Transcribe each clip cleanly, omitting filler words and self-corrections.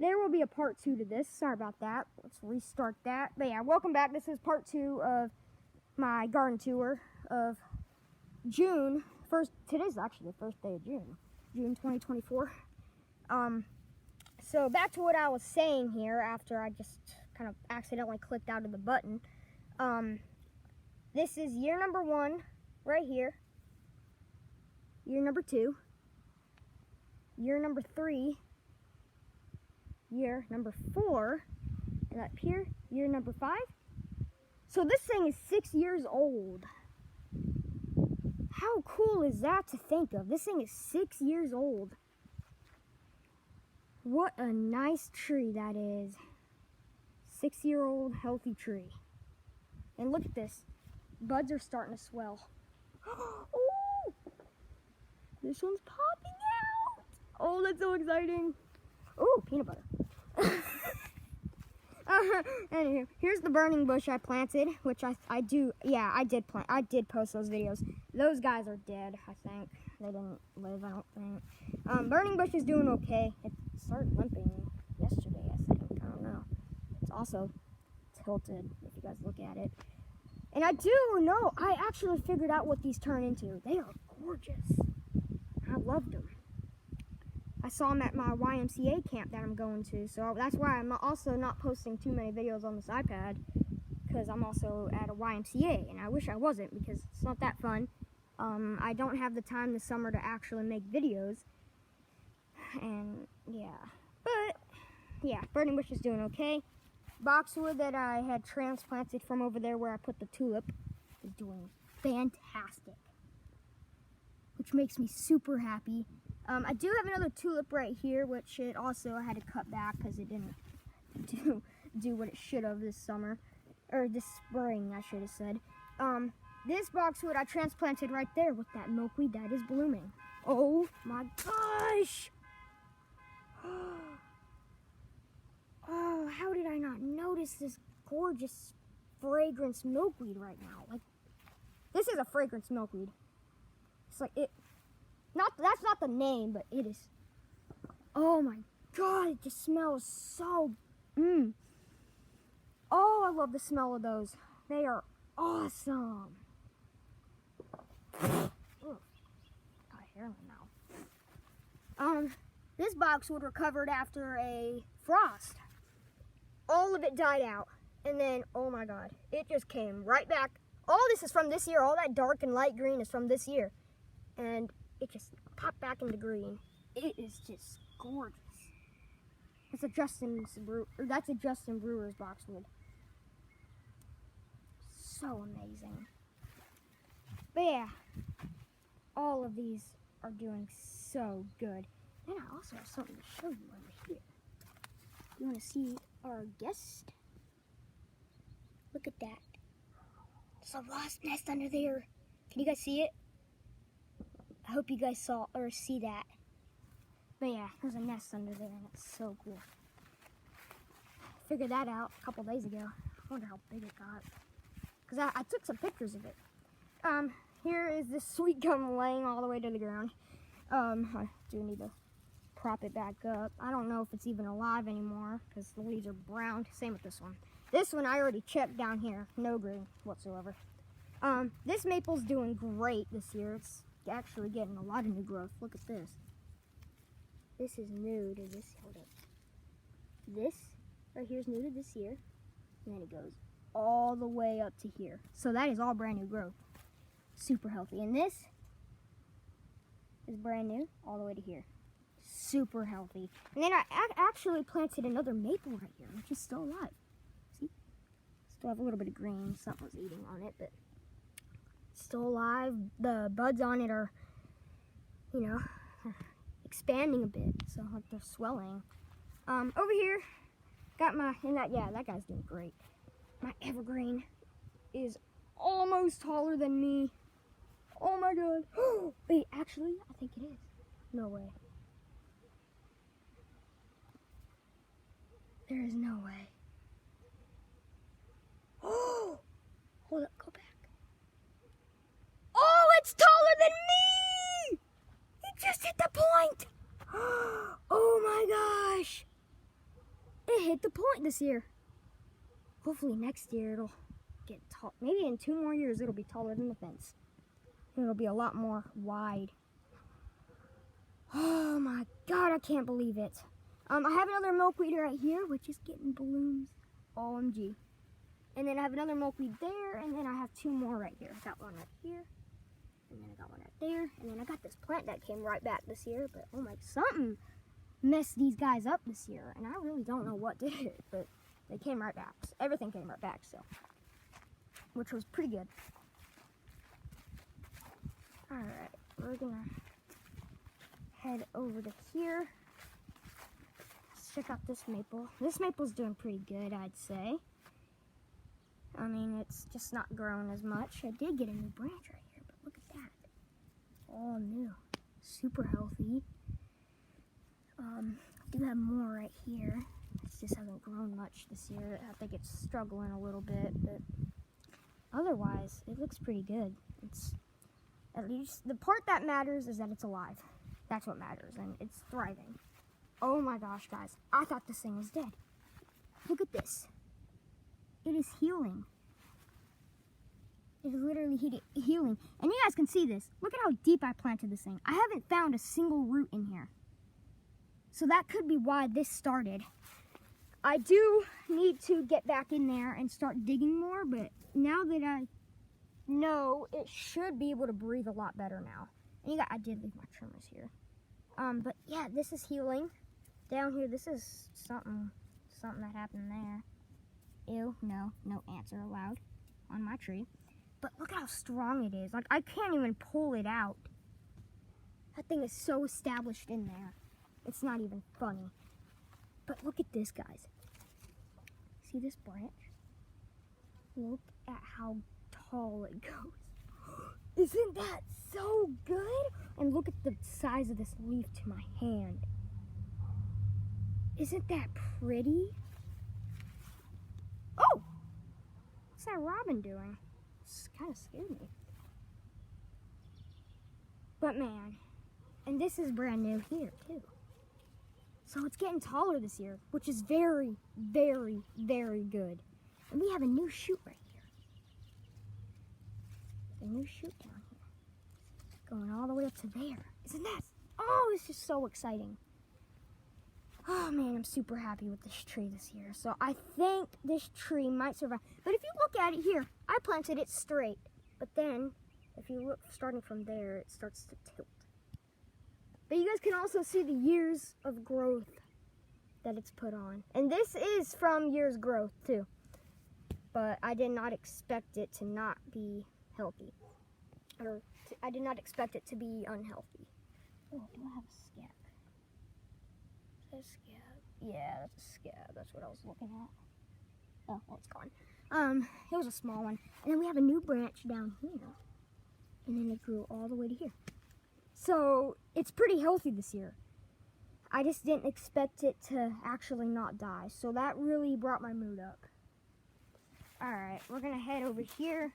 there will be a part 2 to this. Sorry about that. Let's restart that. But yeah, welcome back. This is part 2 of my garden tour of June. Today's actually the first day of June 2024. So back to what I was saying here after I just kind of accidentally clicked out of the button. This is year number 1 right here. Year number 2. Year number 3. Year number 4. And up here, year number 5. So this thing is 6 years old. How cool is that to think of? This thing is 6 years old. What a nice tree that is. 6-year-old healthy tree. And look at this. Buds are starting to swell. Oh! This one's popping out. Oh, that's so exciting. Oh, peanut butter. Anyway, here's the burning bush I planted, which I did plant. I did post those videos. Those guys are dead, I think. They didn't live, I don't think. Burning bush is doing okay. It started limping yesterday, I think. I don't know. It's also tilted, if you guys look at it. And I do know, I actually figured out what these turn into. They are gorgeous. I loved them. I saw them at my YMCA camp that I'm going to, so that's why I'm also not posting too many videos on this iPad, because I'm also at a YMCA, and I wish I wasn't, because it's not that fun. I don't have the time this summer to actually make videos, and yeah. But, yeah, burning bush is doing okay. Boxwood that I had transplanted from over there where I put the tulip is doing fantastic, which makes me super happy. I do have another tulip right here, which I had to cut back because it didn't do what it should have this summer, or this spring, I should have said. This boxwood I transplanted right there with that milkweed that is blooming. Oh my gosh! Oh, how did I not notice this gorgeous fragrance milkweed right now? Like, this is a fragrance milkweed. It's like it. That's not the name, but it is. Oh my god, it just smells so. Oh, I love the smell of those. They are awesome. Ugh, got hair now. This boxwood recovered after a frost. All of it died out, and then oh my god, it just came right back. All this is from this year. All that dark and light green is from this year, and it just popped back into green. It is just gorgeous. That's a Justin Brewer's boxwood. So amazing. But yeah, all of these are doing so good. Then I also have something to show you over here. You want to see our guest? Look at that. There's a wasp nest under there. Can you guys see it? I hope you guys saw or see that. But yeah, there's a nest under there and it's so cool. Figured that out a couple days ago. I wonder how big it got. Because I took some pictures of it. Here is this sweet gum laying all the way to the ground. I do need to prop it back up. I don't know if it's even alive anymore because the leaves are brown. Same with this one. This one I already checked down here. No green whatsoever. This maple's doing great this year. It's actually getting a lot of new growth. Look at this. This is new to this. Hold up. This right here is new to this year, and then it goes all the way up to here. So that is all brand new growth. Super healthy. And this is brand new all the way to here. Super healthy. And then I actually planted another maple right here, which is still alive. See? Still have a little bit of green. Something was eating on it, but still alive. The buds on it are, expanding a bit. So like they're swelling. Over here, got that guy's doing great. My evergreen is almost taller than me. Oh my god. Wait, actually, I think it is. No way. There is no way. Oh! Hold up, go back. Oh, it's taller than me! It just hit the point! Oh my gosh! hit the point this year. Hopefully next year it'll get tall. Maybe in 2 more years it'll be taller than the fence. It'll be a lot more wide. Oh my God, I can't believe it. I have another milkweed right here, which is getting blooms. OMG. And then I have another milkweed there, and then I have 2 more right here. I got one right here, and then I got one right there, and then I got this plant that came right back this year, but oh my, something messed these guys up this year, and I really don't know what did it, but they came right back. Everything came right back, so, which was pretty good. Alright, we're gonna head over to here. Let's check out this maple. This maple's doing pretty good, I'd say. I mean, it's just not growing as much. I did get a new branch right here, but look at that. All new. Super healthy. I do have more right here. It just hasn't grown much this year. I think it's struggling a little bit, but otherwise, it looks pretty good. It's, at least, the part that matters is that it's alive. That's what matters, and it's thriving. Oh my gosh, guys. I thought this thing was dead. Look at this. It is healing. It is literally healing. And you guys can see this. Look at how deep I planted this thing. I haven't found a single root in here. So that could be why this started. I do need to get back in there and start digging more, but now that I know, it should be able to breathe a lot better now. And I did leave my trimmers here. But yeah, this is healing. Down here, this is something that happened there. Ew, no ants are allowed on my tree. But look how strong it is. Like, I can't even pull it out. That thing is so established in there. It's not even funny. But look at this, guys. See this branch? Look at how tall it goes. Isn't that so good? And look at the size of this leaf to my hand. Isn't that pretty? Oh! What's that robin doing? It's kind of scared me. But man, and this is brand new here too. So it's getting taller this year, which is very, very, very good. And we have a new shoot right here. A new shoot down here. Going all the way up to there. Isn't that? Oh, it's just so exciting. Oh man, I'm super happy with this tree this year. So I think this tree might survive. But if you look at it here, I planted it straight. But then, if you look starting from there, it starts to tilt. But you guys can also see the years of growth that it's put on. And this is from years growth too. But I did not expect it to not be healthy. I did not expect it to be unhealthy. Oh, do I have a scab? Is that a scab? Yeah, that's a scab. That's what I was looking at. Oh, well, it's gone. It was a small one. And then we have a new branch down here. And then it grew all the way to here. So, it's pretty healthy this year. I just didn't expect it to actually not die. So that really brought my mood up. Alright, we're going to head over here.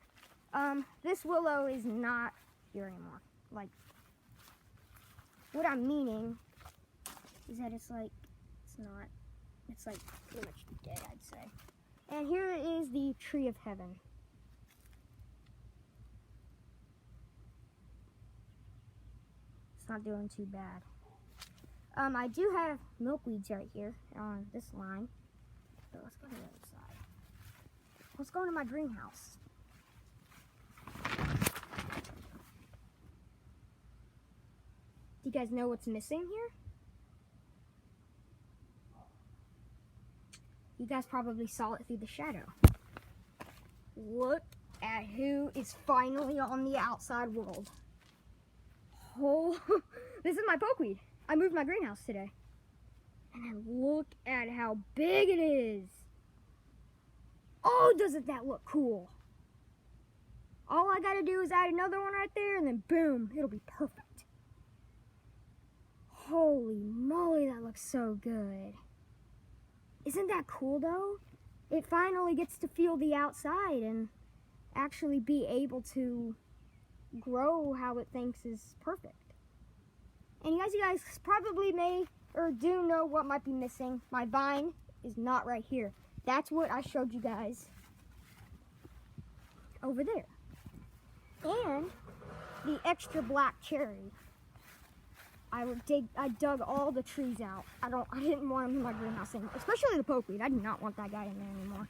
This willow is not here anymore. Like, what I'm meaning is that it's like pretty much dead, I'd say. And here is the tree of heaven. It's not doing too bad. I do have milkweeds right here on this line. So let's go to the other side. Let's go into my greenhouse. Do you guys know what's missing here? You guys probably saw it through the shadow. Look at who is finally on the outside world. Oh, this is my pokeweed. I moved my greenhouse today. And then look at how big it is. Oh, doesn't that look cool? All I gotta do is add another one right there and then boom, it'll be perfect. Holy moly, that looks so good. Isn't that cool though? It finally gets to feel the outside and actually be able to grow how it thinks is perfect. And you guys probably may or do know what might be missing. My vine is not right here. That's what I showed you guys over there. And the extra black cherry. I dug all the trees out. I didn't want him in my greenhouse anymore, especially the pokeweed. I did not want that guy in there anymore.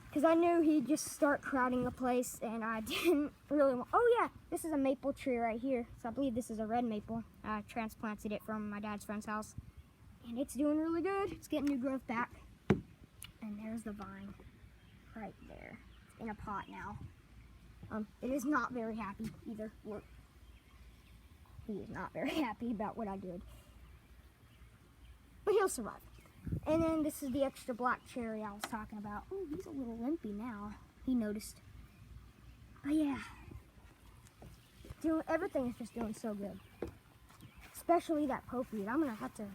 Because I knew he'd just start crowding the place, and I didn't really want... Oh yeah, this is a maple tree right here. So I believe this is a red maple. I transplanted it from my dad's friend's house. And it's doing really good. It's getting new growth back. And there's the vine right there. It's in a pot now. It is not very happy either. Look. He is not very happy about what I did. But he'll survive. And then this is the extra black cherry I was talking about. Oh, he's a little limpy now. He noticed. But yeah. Everything is just doing so good. Especially that pokeweed. I'm going to have to...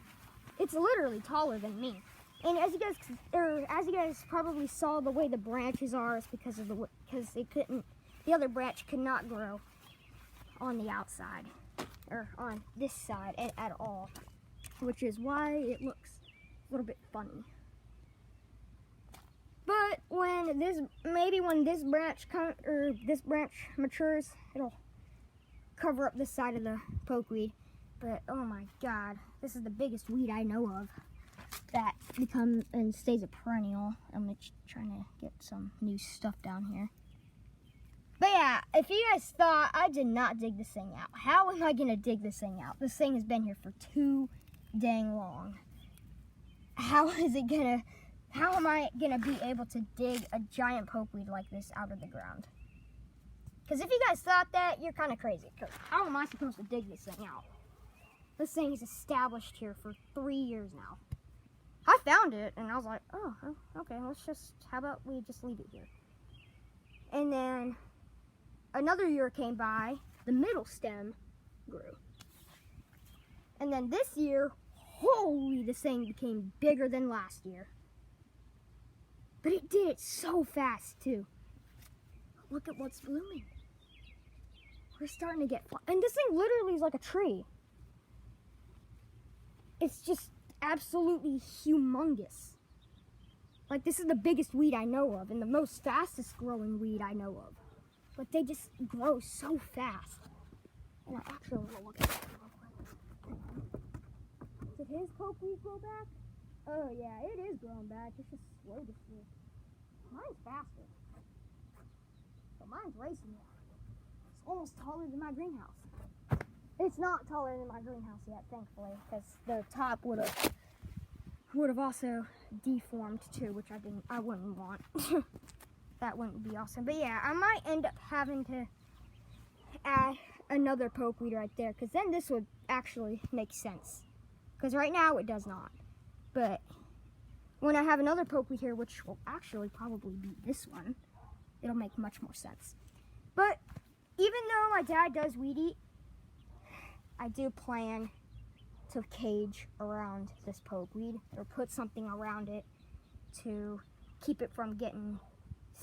It's literally taller than me. And as you guys probably saw, the way the branches are is because the other branch could not grow on the outside. Or on this side at all, which is why it looks a little bit funny. But when this branch matures, it'll cover up this side of the pokeweed. But oh my God, this is the biggest weed I know of that becomes and stays a perennial. I'm trying to get some new stuff down here. But yeah, if you guys thought I did not dig this thing out, how am I going to dig this thing out? This thing has been here for too dang long. How am I going to be able to dig a giant pokeweed like this out of the ground? Because if you guys thought that, you're kind of crazy. Because how am I supposed to dig this thing out? This thing is established here for 3 years now. I found it, and I was like, oh, okay, how about we just leave it here? And then... another year came by, the middle stem grew. And then this year, holy, this thing became bigger than last year. But it did it so fast too. Look at what's blooming. We're starting to get fun. And this thing literally is like a tree. It's just absolutely humongous. Like, this is the biggest weed I know of and the most fastest growing weed I know of. But they just grow so fast. And I actually want to look at that real quick. Did his pokeweed grow back? Oh yeah, it is growing back. It's just slow to see. Mine's faster. But mine's racing now. It's almost taller than my greenhouse. It's not taller than my greenhouse yet, thankfully, because the top would have also deformed too, which I wouldn't want. That wouldn't be awesome. But yeah, I might end up having to add another pokeweed right there, because then this would actually make sense. Because right now it does not. But when I have another pokeweed here, which will actually probably be this one, it'll make much more sense. But even though my dad does weed eat, I do plan to cage around this pokeweed or put something around it to keep it from getting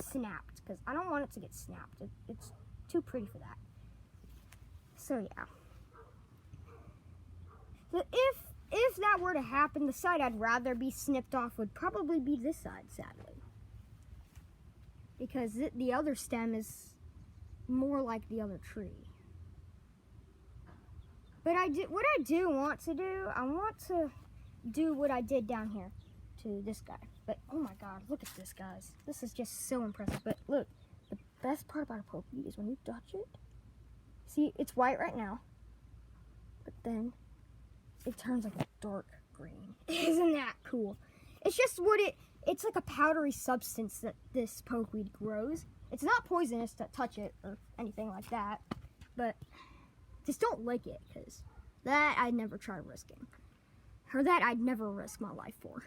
snapped, because I don't want it to get snapped. It's too pretty for that. So yeah. So if that were to happen, the side I'd rather be snipped off would probably be this side, sadly. Because the other stem is more like the other tree. But what I do want to do, I want to do what I did down here to this guy. But oh my God, look at this, guys. This is just so impressive. But look, the best part about a pokeweed is when you touch it. See, it's white right now, but then it turns like a dark green. Isn't that cool? It's just it's like a powdery substance that this pokeweed grows. It's not poisonous to touch it or anything like that, but just don't lick it, because that I'd never try risking. Or that I'd never risk my life for.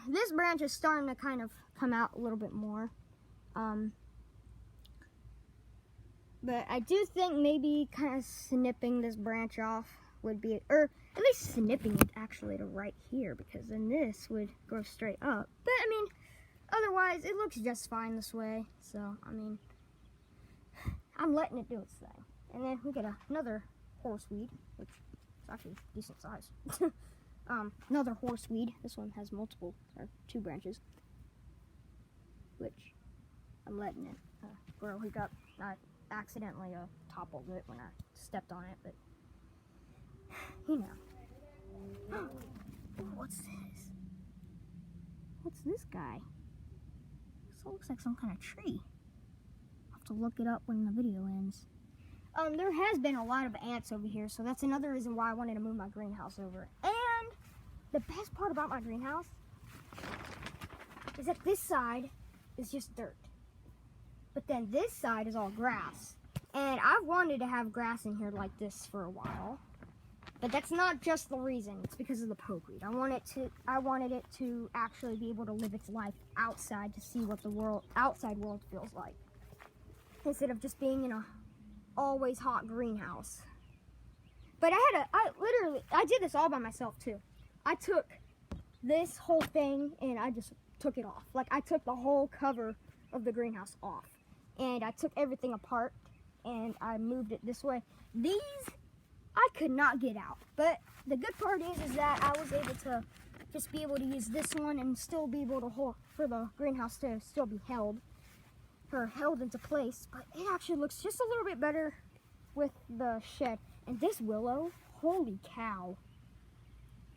This branch is starting to kind of come out a little bit more. But I do think maybe kind of snipping this branch off would be, or at least snipping it actually to right here, because then this would go straight up. But I mean, otherwise it looks just fine this way. So, I mean, I'm letting it do its thing. And then we get another horseweed, which is actually decent size. another horseweed. This one has multiple, or 2 branches, which I'm letting it grow. I accidentally toppled it when I stepped on it, but you know. What's this? What's this guy? This looks like some kind of tree. I'll have to look it up when the video ends. There has been a lot of ants over here, so that's another reason why I wanted to move my greenhouse over. And the best part about my greenhouse is that this side is just dirt. But then this side is all grass. And I've wanted to have grass in here like this for a while. But that's not just the reason. It's because of the pokeweed. I wanted it to actually be able to live its life outside to see what the outside world feels like, instead of just being in a always hot greenhouse. But I did this all by myself too. I took this whole thing and I just took it off. Like, I took the whole cover of the greenhouse off, and I took everything apart and I moved it this way. These I could not get out, but the good part is that I was able to just be able to use this one and still be able to hold for the greenhouse to still be held into place. But it actually looks just a little bit better with the shed. And this willow, holy cow,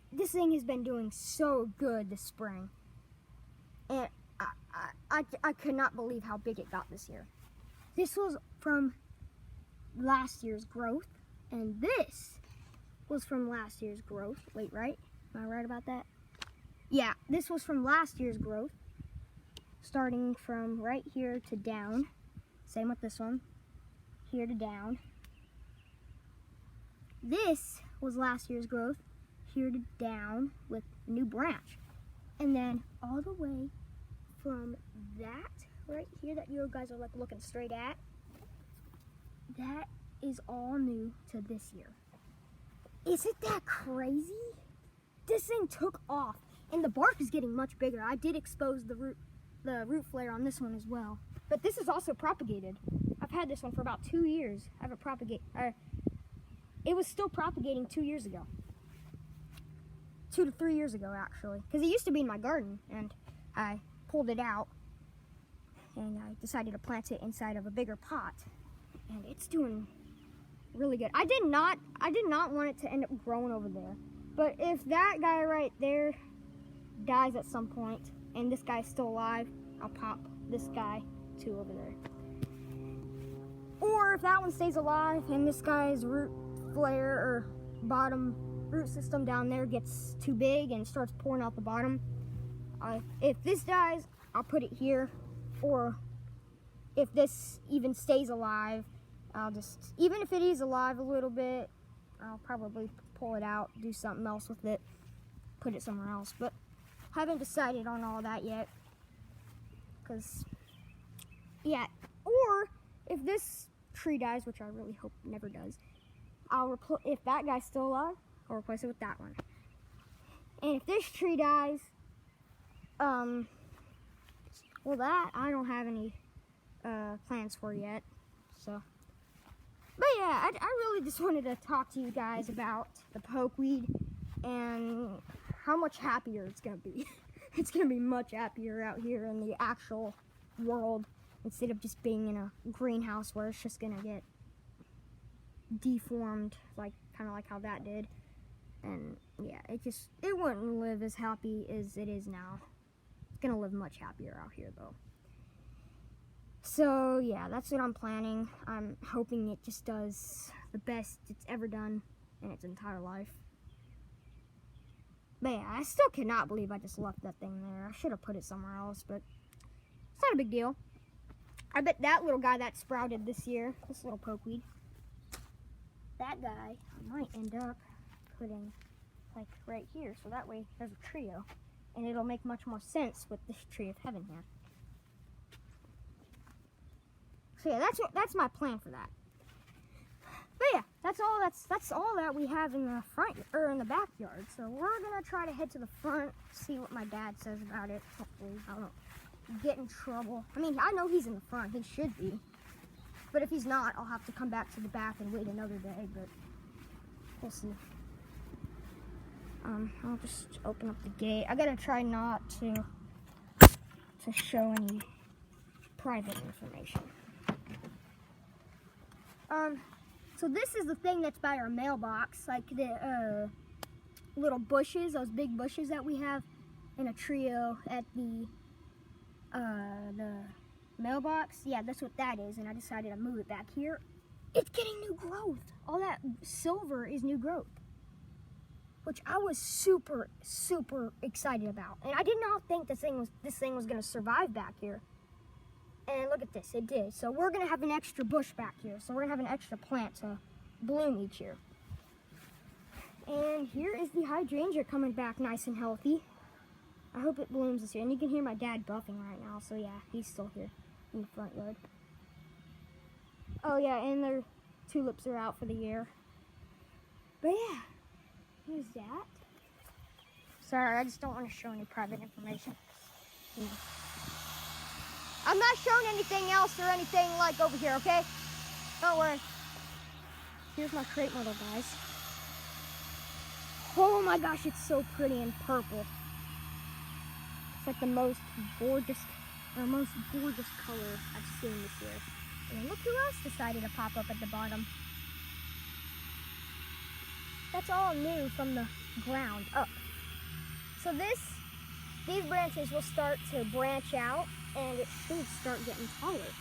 this thing has been doing so good this spring, and I could not believe how big it got this year. This was from last year's growth, and this was from last year's growth. Wait, right? Am I right about that? Yeah, this was from last year's growth, starting from right here to down. Same with this one, here to down. This was last year's growth, here to down with a new branch. And then all the way from that right here that you guys are like looking straight at, that is all new to this year. Isn't that crazy? This thing took off, and the bark is getting much bigger. I did expose the root flare on this one as well, but this is also propagated. I've had this one for about 2 years. I haven't it was still propagating 2 years ago. 2 to 3 years ago, actually, because it used to be in my garden, and I pulled it out, and I decided to plant it inside of a bigger pot, and it's doing really good. I did not want it to end up growing over there, but if that guy right there dies at some point and this guy's still alive, I'll pop this guy too over there. Or if that one stays alive and this guy's root flare or bottom root system down there gets too big and starts pouring out the bottom, if this dies, I'll put it here. Or if this even stays alive, I'll just, even if it is alive a little bit, I'll probably pull it out, do something else with it, put it somewhere else. But haven't decided on all that yet, because, yeah. Or if this tree dies, which I really hope never does, if that guy's still alive, I'll replace it with that one. And if this tree dies, well, that I don't have any plans for yet, so. But yeah, I really just wanted to talk to you guys about the pokeweed and how much happier it's going to be. It's going to be much happier out here in the actual world, instead of just being in a greenhouse where it's just going to get deformed, like kind of like how that did. And yeah, it wouldn't live as happy as it is now. It's going to live much happier out here though. So yeah, that's what I'm planning. I'm hoping it just does the best it's ever done in its entire life. But yeah, I still cannot believe I just left that thing there. I should have put it somewhere else, but it's not a big deal. I bet that little guy that sprouted this year, this little pokeweed, that guy I might end up putting like right here, so that way there's a trio, and it'll make much more sense with this tree of heaven here. So yeah, that's my plan for that. But yeah, that's all that we have in the front or in the backyard. So we're gonna try to head to the front, see what my dad says about it. Hopefully I don't get in trouble. I mean, I know he's in the front, he should be. But if he's not, I'll have to come back to the back and wait another day, but we'll see. I'll just open up the gate. I gotta try not to show any private information. So this is the thing that's by our mailbox, like the little bushes, those big bushes that we have in a trio at the mailbox. Yeah, that's what that is, and I decided to move it back here. It's getting new growth. All that silver is new growth, which I was super, super excited about. And I did not think this thing was gonna survive back here. And look at this, it did. So we're gonna have an extra bush back here. So we're gonna have an extra plant to bloom each year. And here is the hydrangea coming back nice and healthy. I hope it blooms this year. And you can hear my dad buffing right now. So yeah, he's still here in the front yard. Oh yeah, and their tulips are out for the year. But yeah, here's that. Sorry, I just don't want to show any private information. I'm not showing anything else or anything like over here, okay? Don't worry. Here's my crepe myrtle, guys. Oh my gosh, it's so pretty and purple. It's like the most gorgeous color I've seen this year. And look who else decided to pop up at the bottom. That's all new from the ground up. So these branches will start to branch out, and it should start getting taller,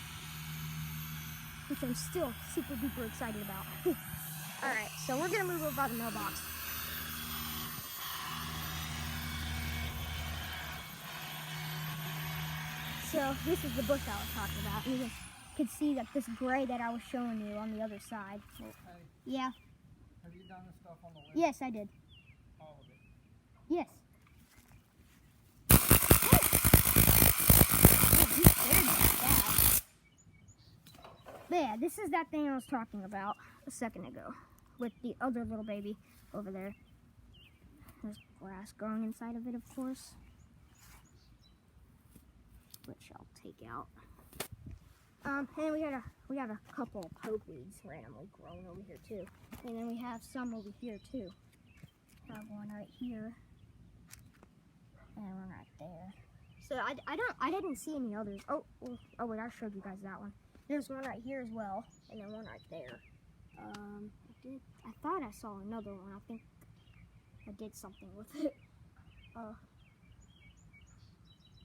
which I'm still super duper excited about. All right, so we're gonna move over by the mailbox. So this is the bush I was talking about. And you can see that this gray that I was showing you on the other side. Hey, Yeah. have you done this stuff on the list? Yes, I did. All of it. Yes. But yeah, this is that thing I was talking about a second ago with the other little baby over there. There's grass growing inside of it, of course, which I'll take out. And we have a couple of pokeweeds randomly growing over here too, and then we have some over here too. We have one right here, and one right there. So I didn't see any others. Oh wait, I showed you guys that one. There's one right here as well, and then one right there. I thought I saw another one. I think I did something with it.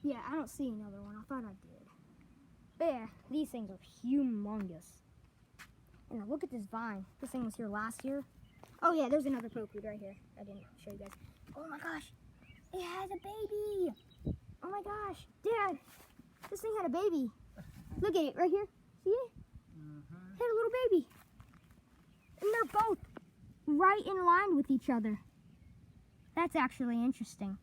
Yeah, I don't see another one. I thought I did. But yeah, these things are humongous. And look at this vine. This thing was here last year. Oh yeah, there's another pokeweed right here. I didn't show you guys. Oh my gosh, it has a baby. Oh my gosh, Dad, this thing had a baby. Look at it right here. See it? It had a little baby. And they're both right in line with each other. That's actually interesting.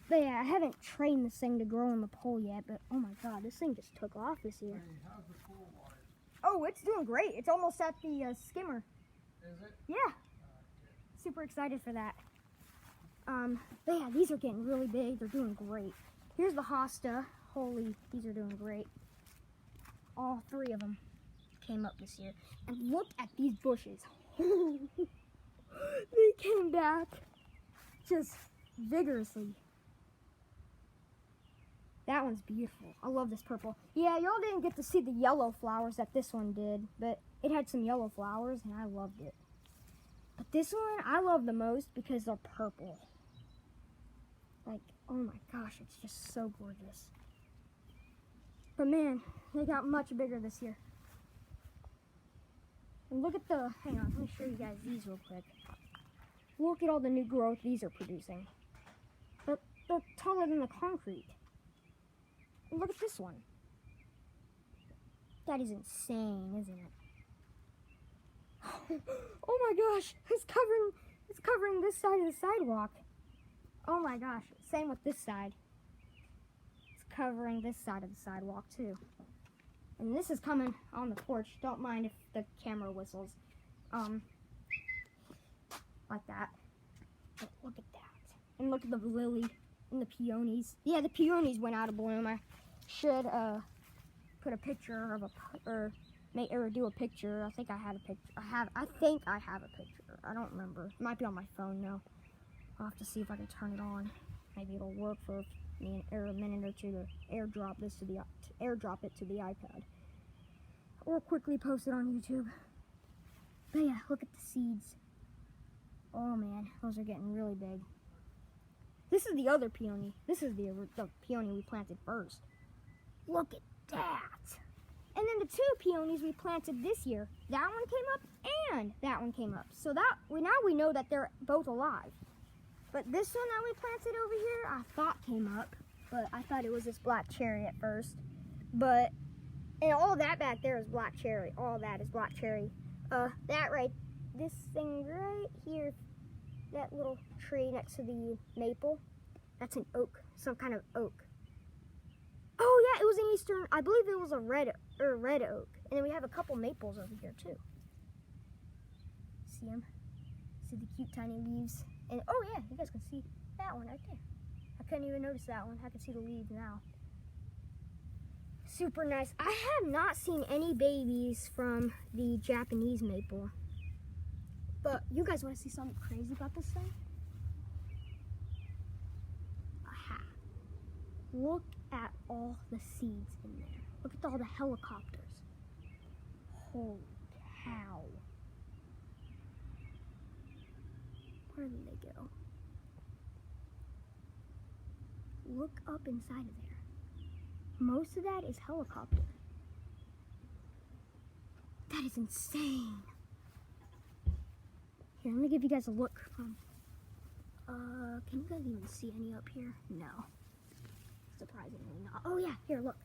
But yeah, I haven't trained this thing to grow in the pole yet, but oh my god, this thing just took off this year. Hey, how's the pool water? Oh, it's doing great. It's almost at the skimmer. Is it? Yeah. Super excited for that. But yeah, these are getting really big. They're doing great. Here's the hosta. Holy, these are doing great. All three of them came up this year. And look at these bushes. They came back just vigorously. That one's beautiful. I love this purple. Yeah, y'all didn't get to see the yellow flowers that this one did, but it had some yellow flowers and I loved it. But this one I love the most because they're purple. Like, oh my gosh, it's just so gorgeous. But man, they got much bigger this year. And look at the, hang on, let me show you guys these real quick. Look at all the new growth these are producing. They're taller than the concrete. And look at this one. That is insane, isn't it? Oh my gosh, it's covering this side of the sidewalk. Oh my gosh, same with this side. It's covering this side of the sidewalk too. And this is coming on the porch. Don't mind if the camera whistles. Like that. But look at that. And look at the lily and the peonies. Yeah, the peonies went out of bloom. I should put a picture of or do a picture. I think I had a picture. I think I have a picture. I don't remember. It might be on my phone now. I'll have to see if I can turn it on. Maybe it'll work for me a minute or two to airdrop it to the iPad, or quickly post it on YouTube. But yeah, look at the seeds. Oh man, those are getting really big. This is the other peony. This is the peony we planted first. Look at that. And then the two peonies we planted this year, that one came up and that one came up. So now we know that they're both alive. But this one that we planted over here, I thought came up, but I thought it was this black cherry at first. But, and all that back there is black cherry. All that is black cherry. This thing right here, that little tree next to the maple, that's an oak, some kind of oak. Oh yeah, it was an eastern, I believe it was a red oak. And then we have a couple maples over here too. See them? See the cute tiny leaves? And oh yeah, you guys can see that one right there. I couldn't even notice that one. I can see the leaves now. Super nice. I have not seen any babies from the Japanese maple. But you guys want to see something crazy about this thing? Aha. Look at all the seeds in there. Look at all the helicopters. Holy cow. Where did they go? Look up inside of there. Most of that is helicopter. That is insane. Here, let me give you guys a look from. Can you guys even see any up here? No. Surprisingly not. Oh yeah, here, look.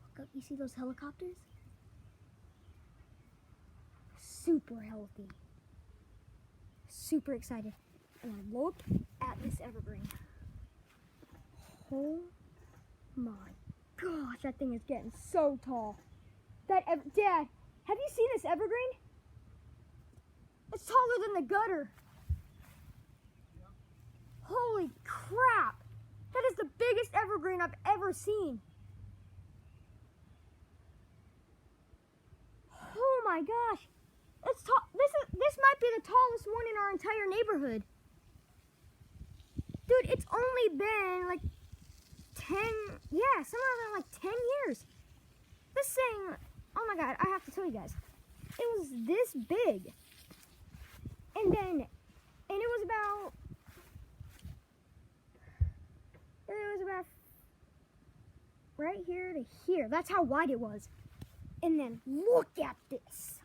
Look up, you see those helicopters? Super healthy. Super excited. And look at this evergreen. Oh my gosh, that thing is getting so tall. Dad, have you seen this evergreen? It's taller than the gutter. Holy crap. That is the biggest evergreen I've ever seen. Oh my gosh. It's tall. This might be the tallest one in our entire neighborhood. Dude, it's only been like 10, yeah, somewhere around like 10 years. This thing, oh my God, I have to tell you guys. It was this big. And it was about right here to here. That's how wide it was. And then look at this.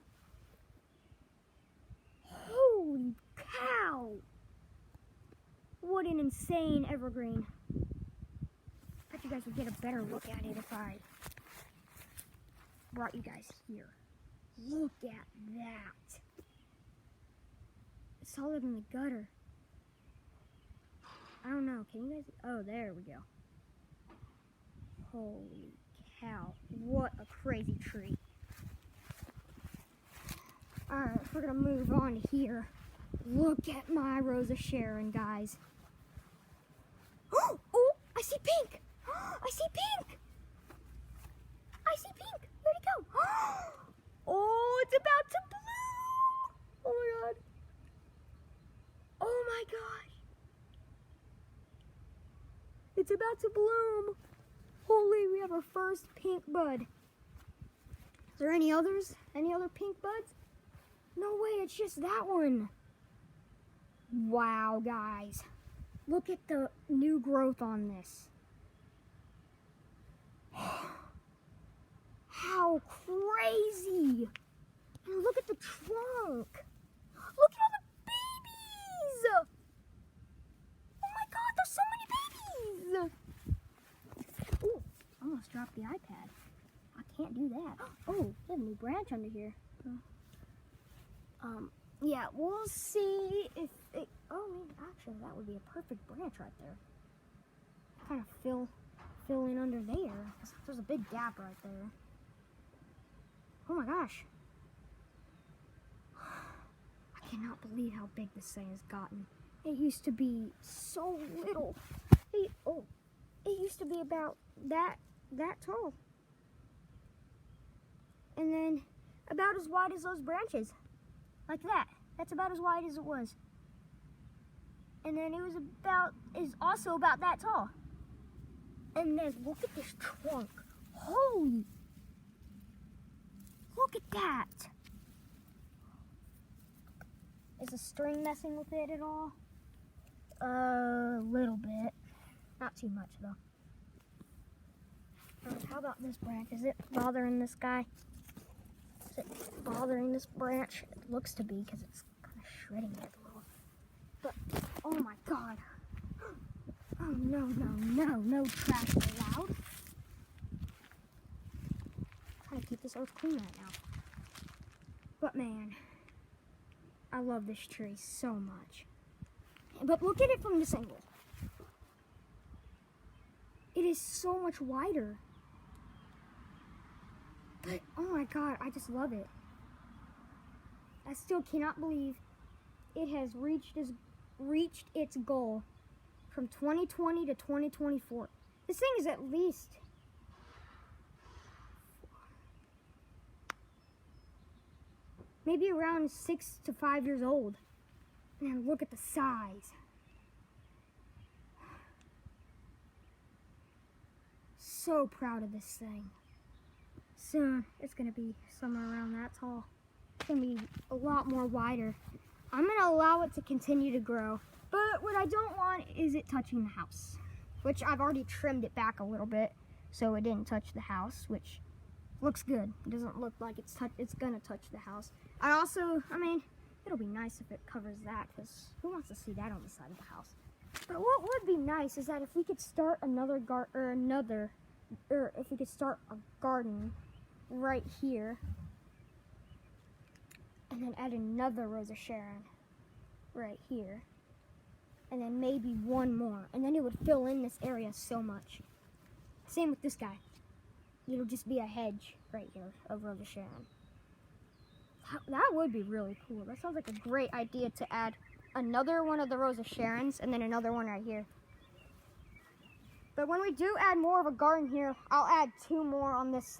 Holy cow. What an insane evergreen. I bet you guys would get a better look at it if I brought you guys here. Look at that. It's taller than the gutter. I don't know, can you guys, oh, there we go. Holy cow, what a crazy tree. Alright, we're gonna move on to here. Look at my Rosa Sharon, guys. Oh, I see pink. I see pink. I see pink. Where'd it go? Oh, it's about to bloom. Oh my God. Oh my gosh. It's about to bloom. Holy, we have our first pink bud. Is there any others? Any other pink buds? No way, it's just that one. Wow, guys. Look at the new growth on this. How crazy. And look at the trunk. Look at all the babies. Oh my God, there's so many babies. Ooh, almost dropped the iPad. I can't do that. Oh, we have a new branch under here. Yeah, we'll see if it, oh, actually, that would be a perfect branch right there. Kind of fill in under there. There's a big gap right there. Oh my gosh. I cannot believe how big this thing has gotten. It used to be so little. It used to be about that tall. And then about as wide as those branches. Like that. That's about as wide as it was. And then is also about that tall. And then look at this trunk. Holy! Look at that! Is the string messing with it at all? A little bit. Not too much though. How about this branch? Is it bothering this guy? Is it bothering this branch? It looks to be because it's kind of shredding it a little. But, oh my god. Oh no, no trash allowed. I'm trying to keep this earth clean right now. But man, I love this tree so much. But look at it from this angle. It is so much wider. But oh my god, I just love it. I still cannot believe it has reached its goal from 2020 to 2024. This thing is at least maybe around 6 to 5 years old. And look at the size. So proud of this thing. Soon it's gonna be somewhere around that tall. It's gonna be a lot more wider. I'm gonna allow it to continue to grow, but what I don't want is it touching the house, which I've already trimmed it back a little bit so it didn't touch the house, which looks good. It doesn't look like it's gonna touch the house. I mean, it'll be nice if it covers that, because who wants to see that on the side of the house? But what would be nice is that if we could start if we could start a garden right here, and then add another Rose of Sharon right here, and then maybe one more, and then it would fill in this area so much. Same with this guy. It'll just be a hedge right here of Rose of Sharon. That would be really cool. That sounds like a great idea to add another one of the Rose of Sharons and then another one right here. But when we do add more of a garden here, I'll add 2 more on this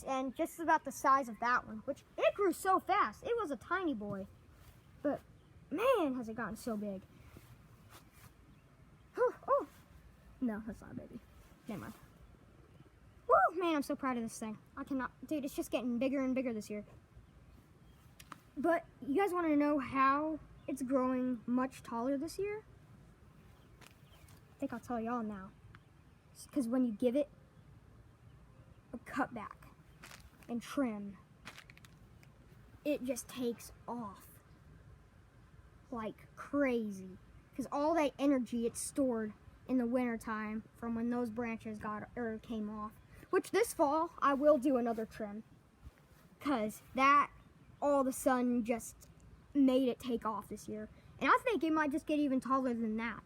end, just about the size of that one, which it grew so fast. It was a tiny boy, but man, has it gotten so big. Oh, no, that's not a baby. Never mind. Woo, man, I'm so proud of this thing. Dude, it's just getting bigger and bigger this year. But you guys want to know how it's growing much taller this year? I think I'll tell y'all now. Because when you give it a cutback and trim, it just takes off like crazy. Because all that energy it's stored in the wintertime from when those branches came off. Which this fall, I will do another trim. Because that all of a sudden just made it take off this year. And I think it might just get even taller than that.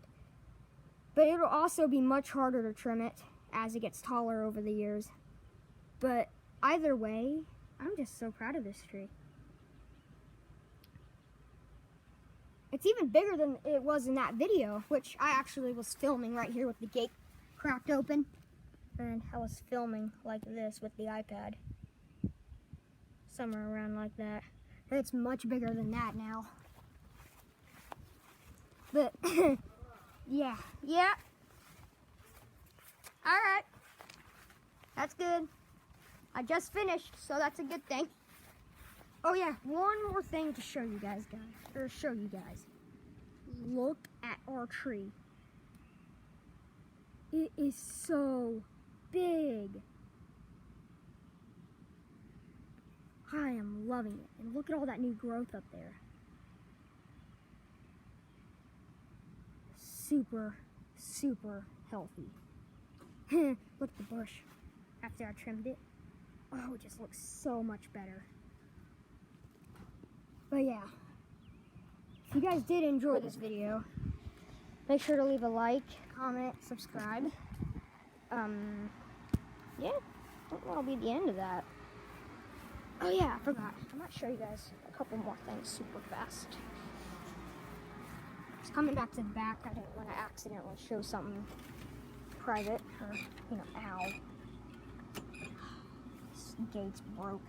But it'll also be much harder to trim it as it gets taller over the years. But either way, I'm just so proud of this tree. It's even bigger than it was in that video, which I actually was filming right here with the gate cracked open. And I was filming like this with the iPad. Somewhere around like that. It's much bigger than that now. But yeah. Alright. That's good. I just finished, so that's a good thing. Oh yeah, one more thing to show you guys. Look at our tree. It is so big. I am loving it. And look at all that new growth up there. Super, super healthy. Look at the bush after I trimmed it. Oh, it just looks so much better. But yeah, if you guys did enjoy this video, make sure to leave a like, comment, subscribe. Yeah, I think that'll be the end of that. Oh yeah, I forgot. I might show you guys a couple more things super fast. Just coming back to the back, I didn't want to accidentally show something private, or, ow. This gate's broke.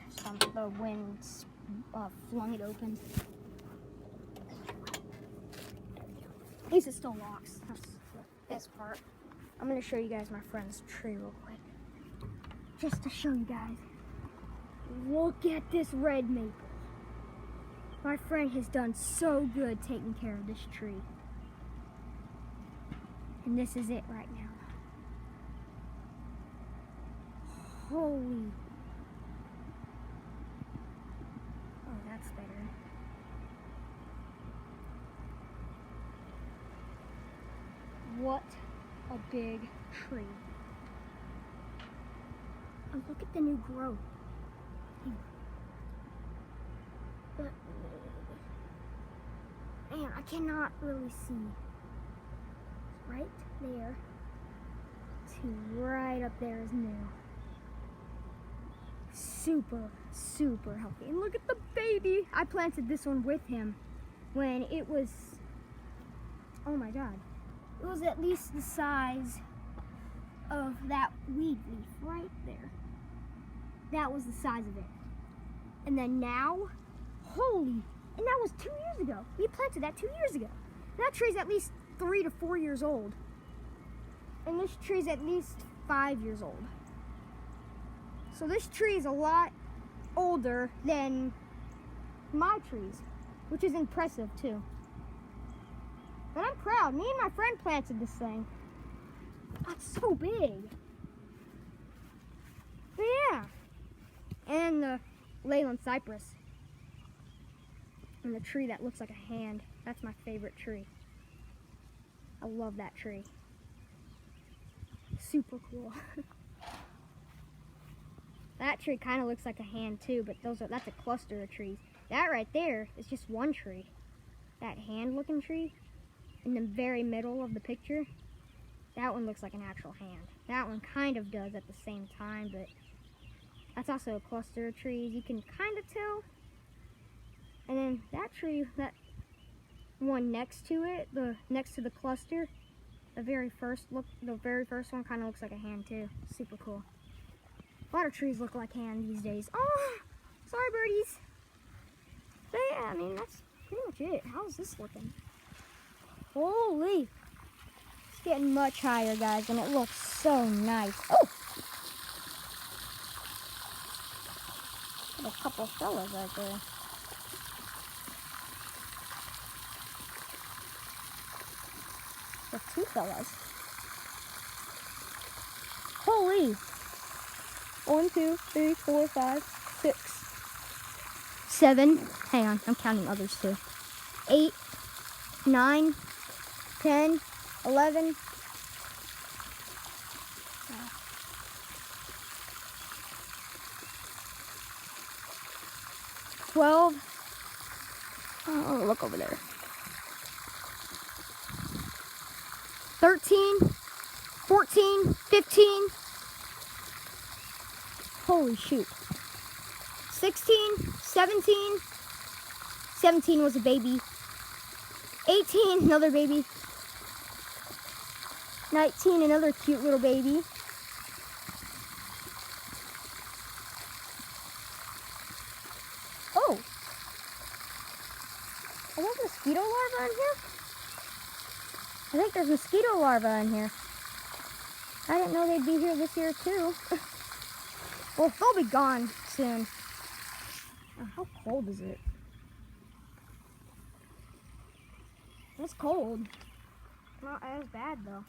The wind flung it open. least it still locks. That's the best part. I'm gonna show you guys my friend's tree real quick. Just to show you guys. Look at this red maple. My friend has done so good taking care of this tree. And this is it right now. Holy. Oh, that's better. What a big tree. And look at the new growth. Man, I cannot really see. Right there to right up there is new. Super, super healthy. And look at the baby. I planted this one with him when it was, oh my God. It was at least the size of that weed leaf right there. That was the size of it. And then now, holy, and that was 2 years ago. We planted that 2 years ago. That tree's at least 3 to 4 years old. And this tree's at least 5 years old. So this tree is a lot older than my trees, which is impressive too. But I'm proud. Me and my friend planted this thing. That's so big. But yeah. And the Leyland cypress. And the tree that looks like a hand. That's my favorite tree. I love that tree. Super cool. That tree kind of looks like a hand too, but that's a cluster of trees. That right there is just one tree. That hand-looking tree in the very middle of the picture, that one looks like an actual hand. That one kind of does at the same time, but that's also a cluster of trees. You can kind of tell. And then that tree, that one next to it, next to the cluster, the very first one kind of looks like a hand too. Super cool. A lot of trees look like hand these days. Oh, sorry birdies. But yeah, I mean, that's pretty much it. How's this looking? Holy. It's getting much higher, guys, and it looks so nice. Oh! Got a couple fellas right there. There's 2 fellas. Holy! 1, 2, 3, 4, 5, 6, 7. Hang on, I'm counting others too. 8, 9, 10, 11. 12. Oh, look over there. 13, 14, 15. Holy shoot. 16, 17. 17 was a baby. 18, another baby. 19, another cute little baby. Oh. Are there mosquito larvae in here? I think there's mosquito larvae in here. I didn't know they'd be here this year too. Well, they'll be gone soon. Oh, how cold is it? It's cold. Not as bad though.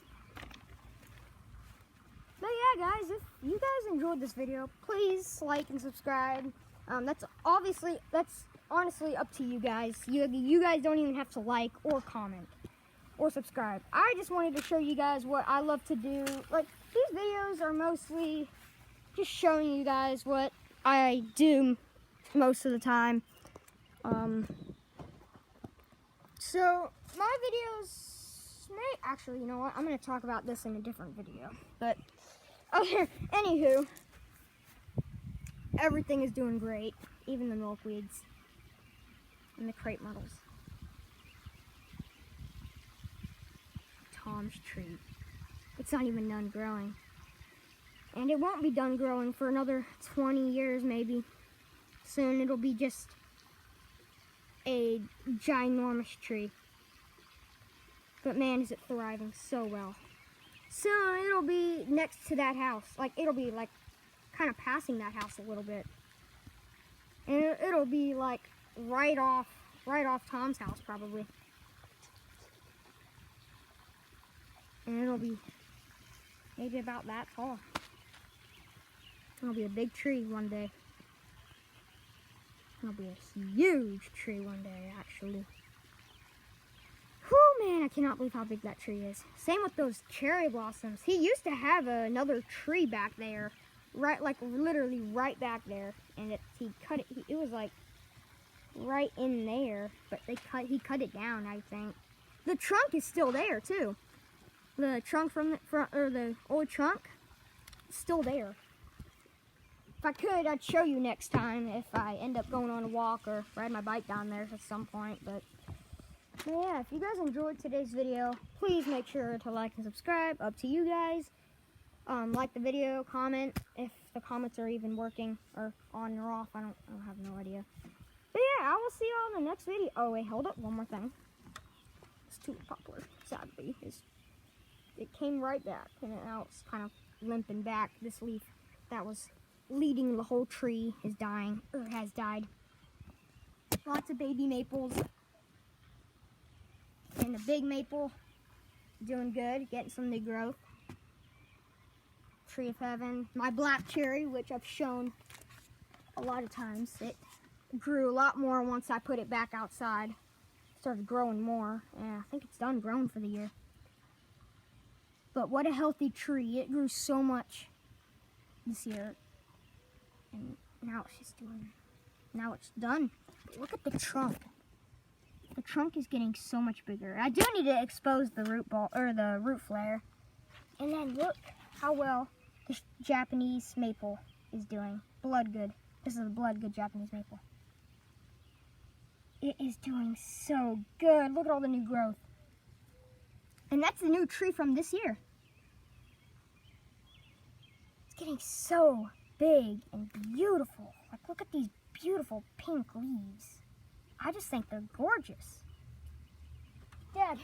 But yeah, guys, if you guys enjoyed this video, please like and subscribe. That's honestly up to you guys. You guys don't even have to like or comment or subscribe. I just wanted to show you guys what I love to do. Like, these videos are mostly just showing you guys what I do most of the time. So my videos may actually, you know what? I'm gonna talk about this in a different video. But okay, anywho, everything is doing great, even the milkweeds and the crepe myrtles. Tom's tree. It's not even done growing. And it won't be done growing for another 20 years maybe. Soon it'll be just a ginormous tree. But man, is it thriving so well. Soon it'll be next to that house. Like, it'll be like kind of passing that house a little bit. And it'll be like right off Tom's house probably. And it'll be maybe about that tall. It'll be a big tree one day. It'll be a huge tree one day, actually. Whew, man, I cannot believe how big that tree is. Same with those cherry blossoms. He used to have another tree back there, right, like literally right back there, and he cut it. It was like right in there, but he cut it down, I think. The trunk is still there too. The trunk from the front, or the old trunk, is still there. If I could, I'd show you next time if I end up going on a walk or ride my bike down there at some point. But yeah, if you guys enjoyed today's video, please make sure to like and subscribe. Up to you guys. Like the video, comment if the comments are even working or on or off. I have no idea. But yeah, I will see you all in the next video. Oh wait, hold up, one more thing. It's too popular, sadly. It came right back, and now it's kind of limping back. This leaf that was leading the whole tree is dying, or has died. Lots of baby maples. And the big maple, doing good, getting some new growth. Tree of Heaven. My black cherry, which I've shown a lot of times. It grew a lot more once I put it back outside. Started growing more, and I think it's done growing for the year. But what a healthy tree. It grew so much this year. And now it's done. Look at the trunk. The trunk is getting so much bigger. I do need to expose the root ball, or the root flare. And then look how well this Japanese maple is doing. Bloodgood. This is a Bloodgood Japanese maple. It is doing so good. Look at all the new growth. And that's the new tree from this year. It's getting so big and beautiful. Like, look at these beautiful pink leaves. I just think they're gorgeous. Dad,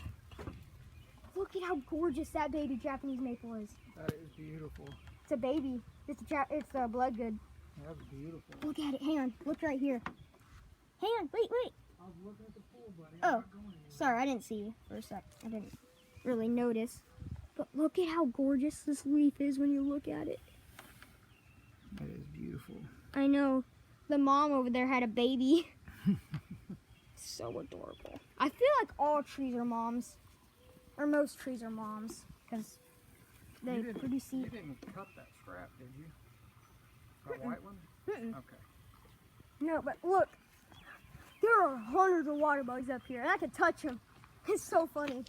look at how gorgeous that baby Japanese maple is. That is beautiful. It's a baby. It's a Bloodgood. That's beautiful. Look at it. Hang on. Look right here. Hang on. Wait. I was looking at the pool, buddy. Oh, I'm not going anywhere. sorry. I didn't see you for a sec. I didn't really notice. But look at how gorgeous this leaf is when you look at it. That is beautiful. I know. The mom over there had a baby. So adorable. I feel like all trees are moms. Or most trees are moms. Because they produce seed. You didn't cut that strap, did you? That white one? Mm-mm. Okay. No, but look. There are hundreds of water bugs up here. And I can touch them. It's so funny.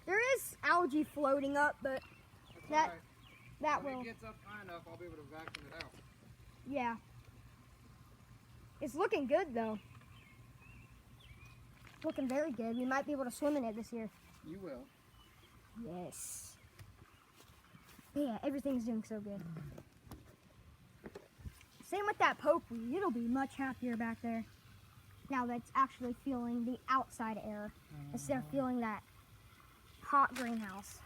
There is algae floating up, but That's that when will... it gets up high enough, I'll be able to vacuum it out. Yeah. It's looking good, though. Looking very good. We might be able to swim in it this year. You will. Yes. Yeah, everything's doing so good. Same with that pokeweed. It'll be much happier back there. Now that's actually feeling the outside air instead of feeling that hot greenhouse.